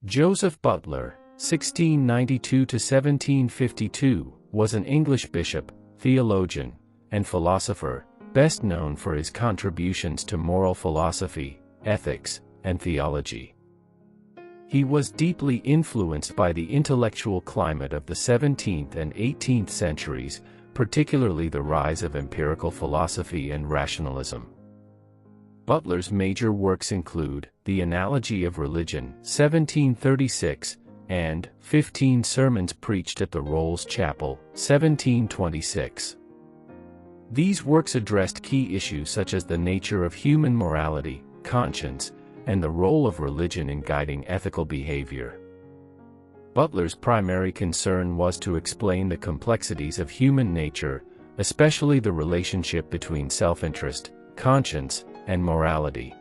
Joseph Butler, 1692–1752, was an English bishop, theologian, and philosopher, best known for his contributions to moral philosophy, ethics, and theology. He was deeply influenced by the intellectual climate of the 17th and 18th centuries, particularly the rise of empirical philosophy and rationalism. Butler's major works include The Analogy of Religion, 1736, and 15 Sermons Preached at the Rolls Chapel, 1726. These works addressed key issues such as the nature of human morality, conscience, and the role of religion in guiding ethical behavior. Butler's primary concern was to explain the complexities of human nature, especially the relationship between self-interest, conscience, and morality.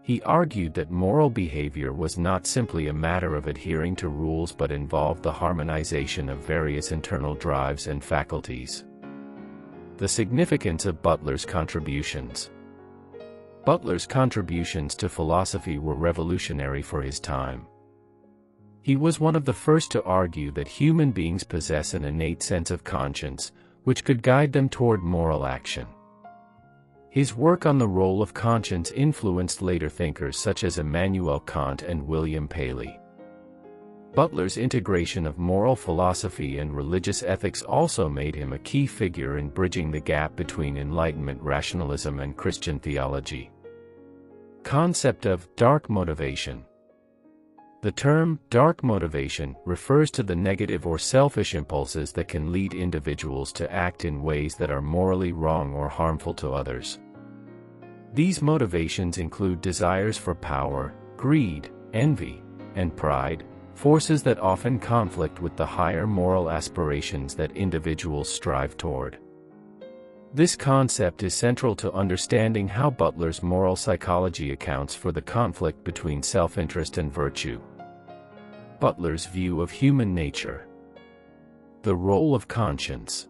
He argued that moral behavior was not simply a matter of adhering to rules but involved the harmonization of various internal drives and faculties. The significance of Butler's contributions. Butler's contributions to philosophy were revolutionary for his time. He was one of the first to argue that human beings possess an innate sense of conscience, which could guide them toward moral action. His work on the role of conscience influenced later thinkers such as Immanuel Kant and William Paley. Butler's integration of moral philosophy and religious ethics also made him a key figure in bridging the gap between Enlightenment rationalism and Christian theology. Concept of dark motivation. The term dark motivation refers to the negative or selfish impulses that can lead individuals to act in ways that are morally wrong or harmful to others. These motivations include desires for power, greed, envy, and pride, forces that often conflict with the higher moral aspirations that individuals strive toward. This concept is central to understanding how Butler's moral psychology accounts for the conflict between self-interest and virtue. Butler's view of human nature. The role of conscience.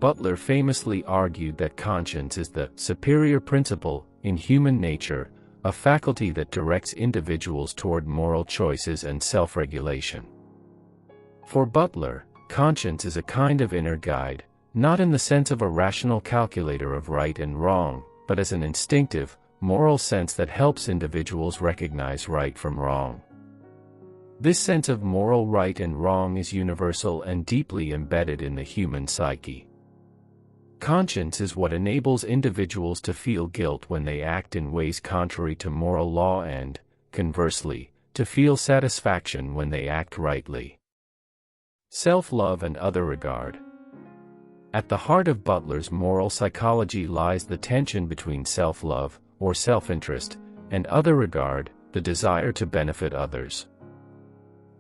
Butler famously argued that conscience is the superior principle in human nature, a faculty that directs individuals toward moral choices and self-regulation. For Butler, conscience is a kind of inner guide, not in the sense of a rational calculator of right and wrong, but as an instinctive, moral sense that helps individuals recognize right from wrong. This sense of moral right and wrong is universal and deeply embedded in the human psyche. Conscience is what enables individuals to feel guilt when they act in ways contrary to moral law and, conversely, to feel satisfaction when they act rightly. Self-love and other regard. At the heart of Butler's moral psychology lies the tension between self-love, or self-interest, and other regard, the desire to benefit others.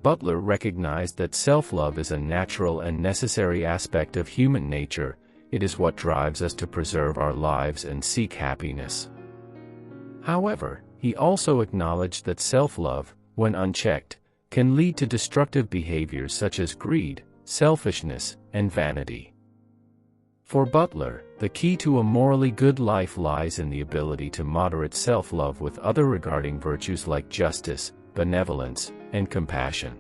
Butler recognized that self-love is a natural and necessary aspect of human nature. It is what drives us to preserve our lives and seek happiness. However, he also acknowledged that self-love, when unchecked, can lead to destructive behaviors such as greed, selfishness, and vanity. For Butler, the key to a morally good life lies in the ability to moderate self-love with other regarding virtues like justice, benevolence, and compassion.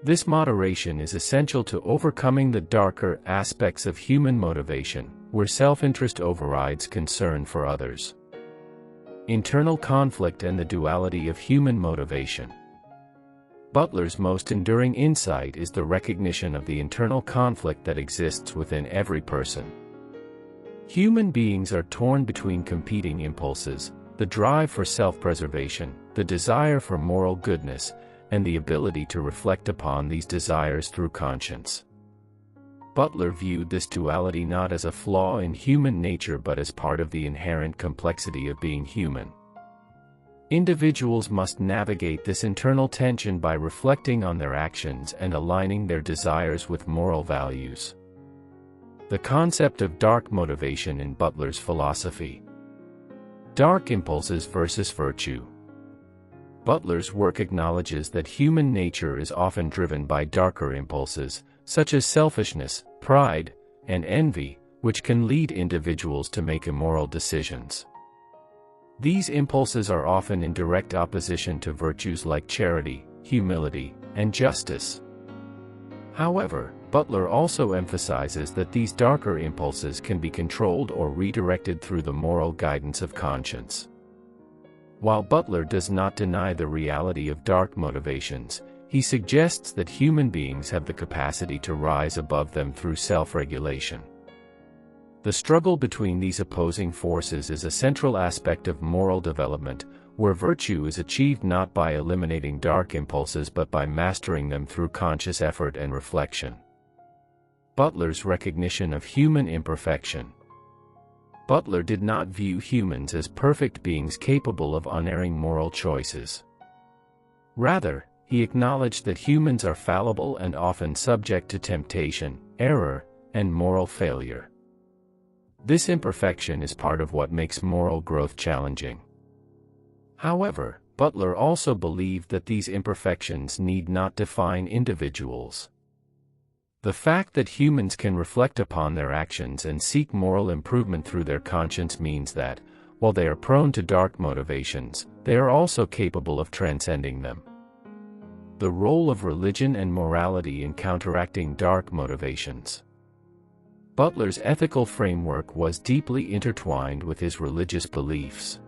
This moderation is essential to overcoming the darker aspects of human motivation, where self-interest overrides concern for others. Internal conflict and the duality of human motivation. Butler's most enduring insight is the recognition of the internal conflict that exists within every person. Human beings are torn between competing impulses, the drive for self-preservation, the desire for moral goodness, and the ability to reflect upon these desires through conscience. Butler viewed this duality not as a flaw in human nature but as part of the inherent complexity of being human. Individuals must navigate this internal tension by reflecting on their actions and aligning their desires with moral values. The concept of dark motivation in Butler's philosophy. Dark impulses versus virtue. Butler's work acknowledges that human nature is often driven by darker impulses, such as selfishness, pride, and envy, which can lead individuals to make immoral decisions. These impulses are often in direct opposition to virtues like charity, humility, and justice. However, Butler also emphasizes that these darker impulses can be controlled or redirected through the moral guidance of conscience. While Butler does not deny the reality of dark motivations, he suggests that human beings have the capacity to rise above them through self-regulation. The struggle between these opposing forces is a central aspect of moral development, where virtue is achieved not by eliminating dark impulses but by mastering them through conscious effort and reflection. Butler's recognition of human imperfection. Butler did not view humans as perfect beings capable of unerring moral choices. Rather, he acknowledged that humans are fallible and often subject to temptation, error, and moral failure. This imperfection is part of what makes moral growth challenging. However, Butler also believed that these imperfections need not define individuals. The fact that humans can reflect upon their actions and seek moral improvement through their conscience means that, while they are prone to dark motivations, they are also capable of transcending them. The role of religion and morality in counteracting dark motivations. Butler's ethical framework was deeply intertwined with his religious beliefs.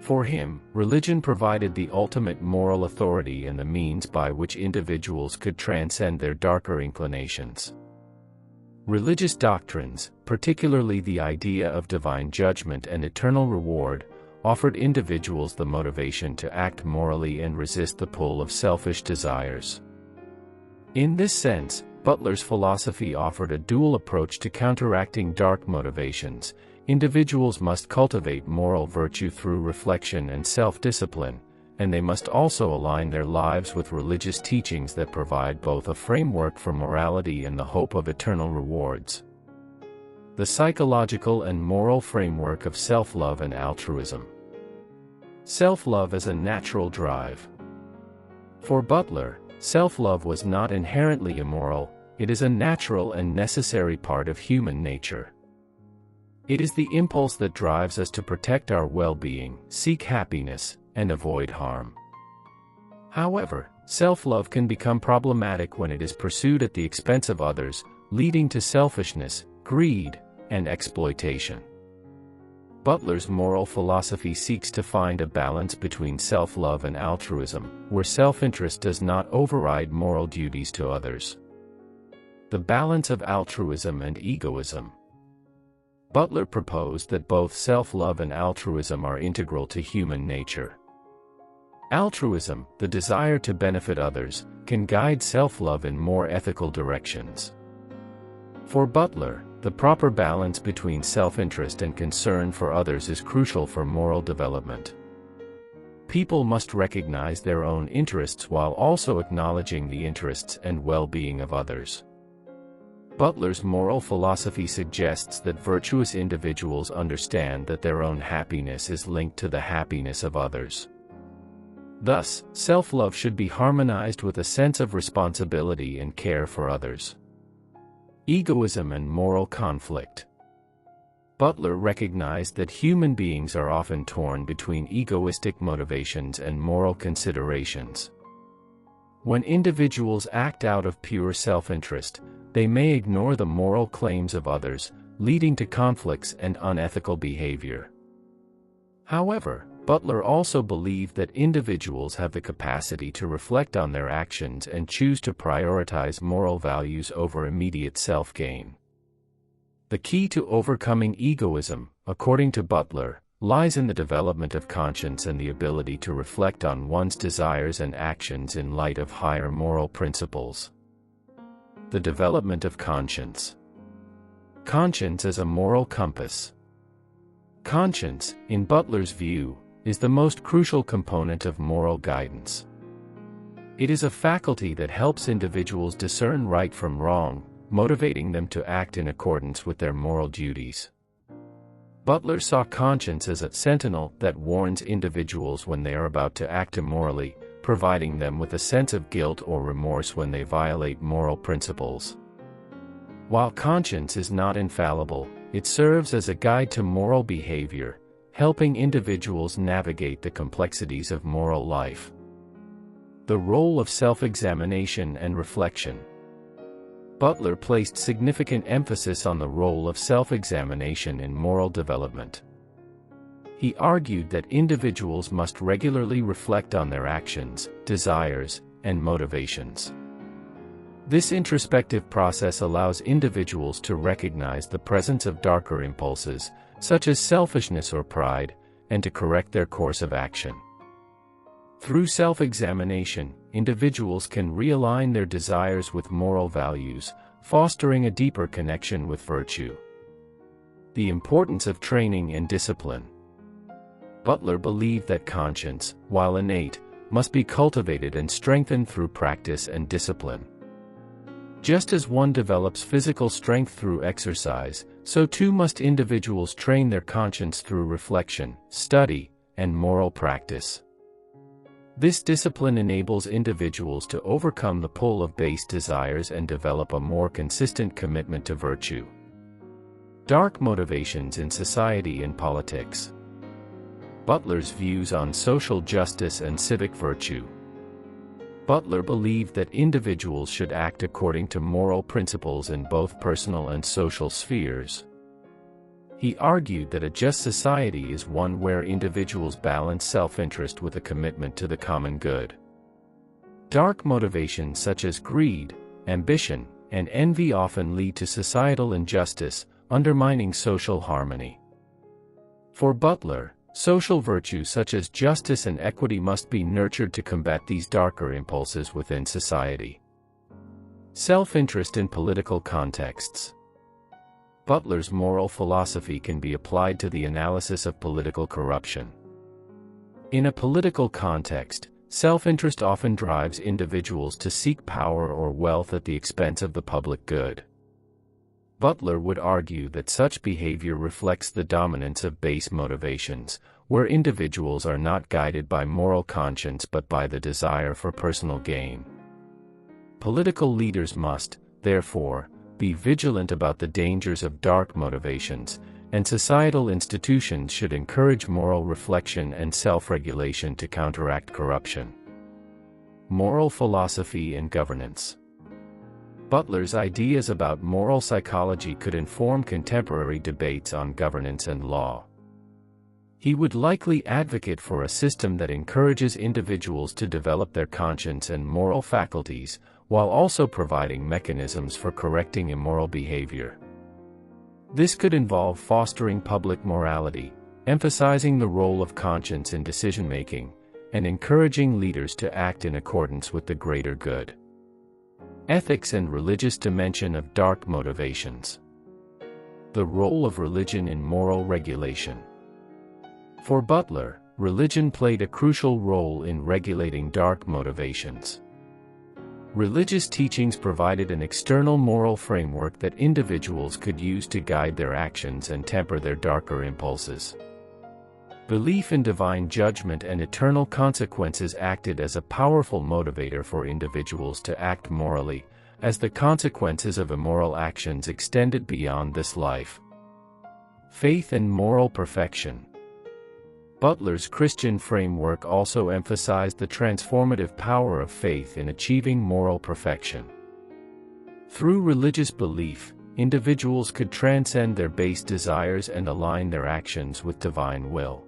For him, religion provided the ultimate moral authority and the means by which individuals could transcend their darker inclinations. Religious doctrines, particularly the idea of divine judgment and eternal reward, offered individuals the motivation to act morally and resist the pull of selfish desires. In this sense, Butler's philosophy offered a dual approach to counteracting dark motivations. Individuals must cultivate moral virtue through reflection and self-discipline, and they must also align their lives with religious teachings that provide both a framework for morality and the hope of eternal rewards. The psychological and moral framework of self-love and altruism. Self-love as a natural drive. For Butler, self-love was not inherently immoral, it is a natural and necessary part of human nature. It is the impulse that drives us to protect our well-being, seek happiness, and avoid harm. However, self-love can become problematic when it is pursued at the expense of others, leading to selfishness, greed, and exploitation. Butler's moral philosophy seeks to find a balance between self-love and altruism, where self-interest does not override moral duties to others. The balance of altruism and egoism. Butler proposed that both self-love and altruism are integral to human nature. Altruism, the desire to benefit others, can guide self-love in more ethical directions. For Butler, the proper balance between self-interest and concern for others is crucial for moral development. People must recognize their own interests while also acknowledging the interests and well-being of others. Butler's moral philosophy suggests that virtuous individuals understand that their own happiness is linked to the happiness of others. Thus, self-love should be harmonized with a sense of responsibility and care for others. Egoism and moral conflict. Butler recognized that human beings are often torn between egoistic motivations and moral considerations. When individuals act out of pure self-interest, they may ignore the moral claims of others, leading to conflicts and unethical behavior. However, Butler also believed that individuals have the capacity to reflect on their actions and choose to prioritize moral values over immediate self-gain. The key to overcoming egoism, according to Butler, lies in the development of conscience and the ability to reflect on one's desires and actions in light of higher moral principles. The development of conscience. Conscience as a moral compass. Conscience, in Butler's view, is the most crucial component of moral guidance. It is a faculty that helps individuals discern right from wrong, motivating them to act in accordance with their moral duties. Butler saw conscience as a sentinel that warns individuals when they are about to act immorally, providing them with a sense of guilt or remorse when they violate moral principles. While conscience is not infallible, it serves as a guide to moral behavior, helping individuals navigate the complexities of moral life. The role of self-examination and reflection. Butler placed significant emphasis on the role of self-examination in moral development. He argued that individuals must regularly reflect on their actions, desires, and motivations. This introspective process allows individuals to recognize the presence of darker impulses, such as selfishness or pride, and to correct their course of action. Through self-examination, individuals can realign their desires with moral values, fostering a deeper connection with virtue. The importance of training and discipline. Butler believed that conscience, while innate, must be cultivated and strengthened through practice and discipline. Just as one develops physical strength through exercise, so too must individuals train their conscience through reflection, study, and moral practice. This discipline enables individuals to overcome the pull of base desires and develop a more consistent commitment to virtue. Dark motivations in society and politics. Butler's views on social justice and civic virtue. Butler believed that individuals should act according to moral principles in both personal and social spheres. He argued that a just society is one where individuals balance self-interest with a commitment to the common good. Dark motivations such as greed, ambition, and envy often lead to societal injustice, undermining social harmony. For Butler, social virtues such as justice and equity must be nurtured to combat these darker impulses within society. Self-interest in political contexts. Butler's moral philosophy can be applied to the analysis of political corruption. In a political context, self-interest often drives individuals to seek power or wealth at the expense of the public good. Butler would argue that such behavior reflects the dominance of base motivations, where individuals are not guided by moral conscience but by the desire for personal gain. Political leaders must, therefore, be vigilant about the dangers of dark motivations, and societal institutions should encourage moral reflection and self-regulation to counteract corruption. Moral philosophy and governance. Butler's ideas about moral psychology could inform contemporary debates on governance and law. He would likely advocate for a system that encourages individuals to develop their conscience and moral faculties, while also providing mechanisms for correcting immoral behavior. This could involve fostering public morality, emphasizing the role of conscience in decision-making, and encouraging leaders to act in accordance with the greater good. Ethics and religious dimension of dark motivations. The role of religion in moral regulation. For Butler, religion played a crucial role in regulating dark motivations. Religious teachings provided an external moral framework that individuals could use to guide their actions and temper their darker impulses. Belief in divine judgment and eternal consequences acted as a powerful motivator for individuals to act morally, as the consequences of immoral actions extended beyond this life. Faith and moral perfection. Butler's Christian framework also emphasized the transformative power of faith in achieving moral perfection. Through religious belief, individuals could transcend their base desires and align their actions with divine will.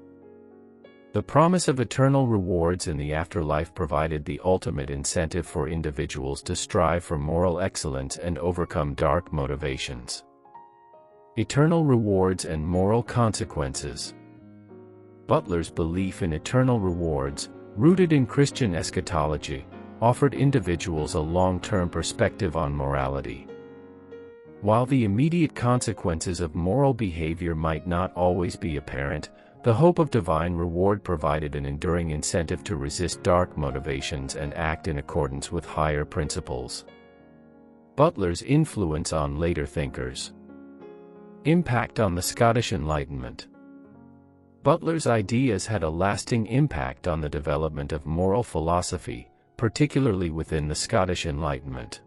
The promise of eternal rewards in the afterlife provided the ultimate incentive for individuals to strive for moral excellence and overcome dark motivations. Eternal rewards and moral consequences. Butler's belief in eternal rewards, rooted in Christian eschatology, offered individuals a long-term perspective on morality. While the immediate consequences of moral behavior might not always be apparent, the hope of divine reward provided an enduring incentive to resist dark motivations and act in accordance with higher principles. Butler's influence on later thinkers. Impact on the Scottish Enlightenment. Butler's ideas had a lasting impact on the development of moral philosophy, particularly within the Scottish Enlightenment.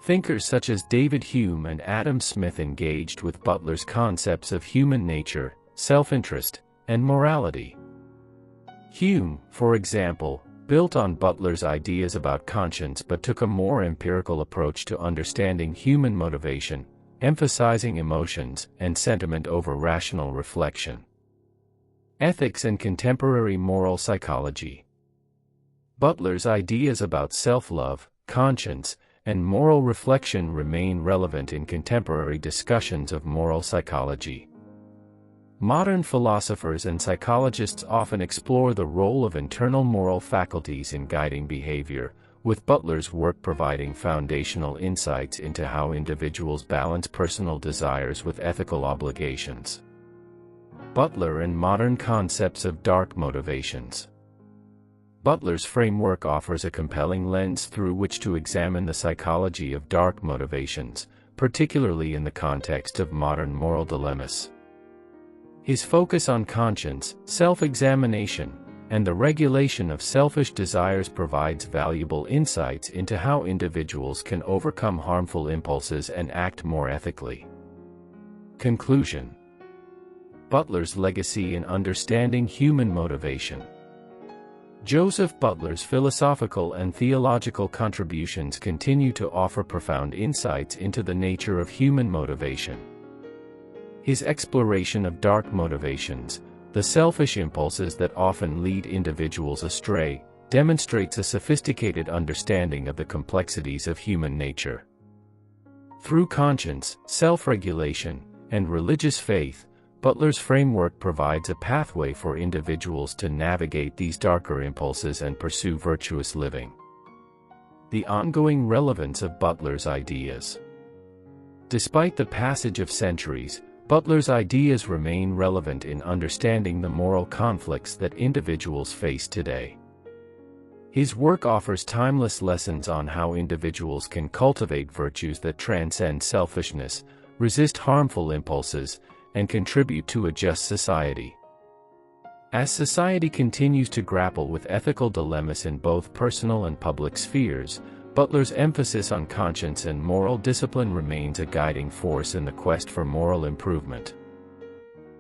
Thinkers such as David Hume and Adam Smith engaged with Butler's concepts of human nature, self-interest, and morality. Hume, for example, built on Butler's ideas about conscience but took a more empirical approach to understanding human motivation, emphasizing emotions and sentiment over rational reflection. Ethics and contemporary moral psychology. Butler's ideas about self-love, conscience, and moral reflection remain relevant in contemporary discussions of moral psychology. Modern philosophers and psychologists often explore the role of internal moral faculties in guiding behavior, with Butler's work providing foundational insights into how individuals balance personal desires with ethical obligations. Butler and modern concepts of dark motivations. Butler's framework offers a compelling lens through which to examine the psychology of dark motivations, particularly in the context of modern moral dilemmas. His focus on conscience, self-examination, and the regulation of selfish desires provides valuable insights into how individuals can overcome harmful impulses and act more ethically. Conclusion. Butler's legacy in understanding human motivation. Joseph Butler's philosophical and theological contributions continue to offer profound insights into the nature of human motivation. His exploration of dark motivations, the selfish impulses that often lead individuals astray, demonstrates a sophisticated understanding of the complexities of human nature. Through conscience, self-regulation, and religious faith, Butler's framework provides a pathway for individuals to navigate these darker impulses and pursue virtuous living. The ongoing relevance of Butler's ideas. Despite the passage of centuries, Butler's ideas remain relevant in understanding the moral conflicts that individuals face today. His work offers timeless lessons on how individuals can cultivate virtues that transcend selfishness, resist harmful impulses, and contribute to a just society. As society continues to grapple with ethical dilemmas in both personal and public spheres, Butler's emphasis on conscience and moral discipline remains a guiding force in the quest for moral improvement.